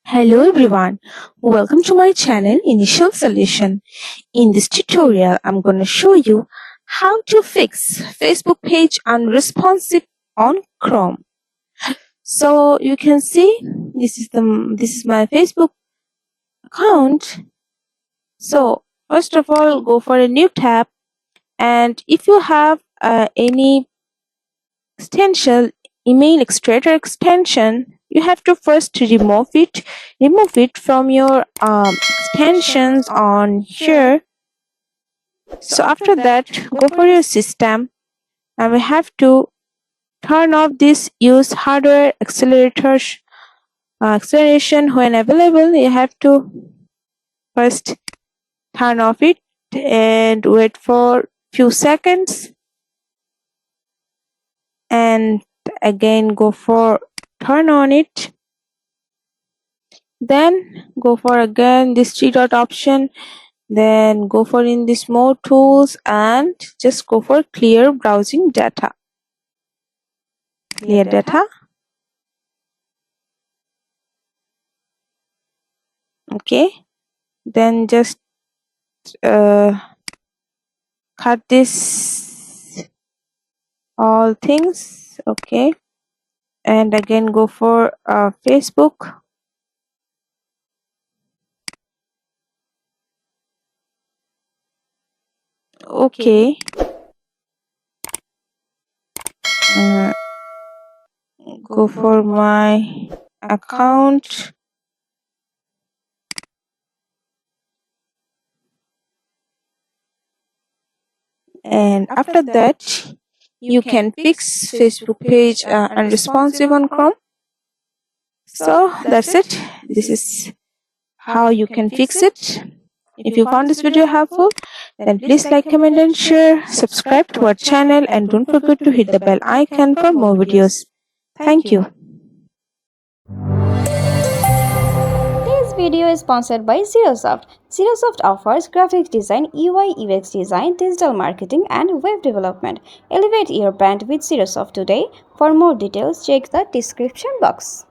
Hello everyone, welcome to my channel Initial Solution. In this tutorial, I'm going to show you how to fix Facebook page unresponsive on Chrome. So you can see this is my Facebook account. So first of all, go for a new tab, and if you have any extension, email extractor extension, you have to first remove it from your extensions on here. So after that, go for your system, and we have to turn off this use hardware acceleration when available. You have to first turn off it and wait for few seconds, and again go for turn on it. Then go for again this three dot option, then go for in this more tools and just go for clear browsing data. Clear data. Okay, then just cut this all things. Okay, and again go for Facebook. Okay, go for my account. And after that, you can fix Facebook page unresponsive on Chrome. So that's it. This is how you can fix it. If you found this video helpful, then please like, comment and share, subscribe to our channel, and don't forget to hit the bell icon for more videos. Thank you. This video is sponsored by Xirosoft. Xirosoft offers graphic design, UI UX design, digital marketing, and web development. Elevate your brand with Xirosoft today. For more details, check the description box.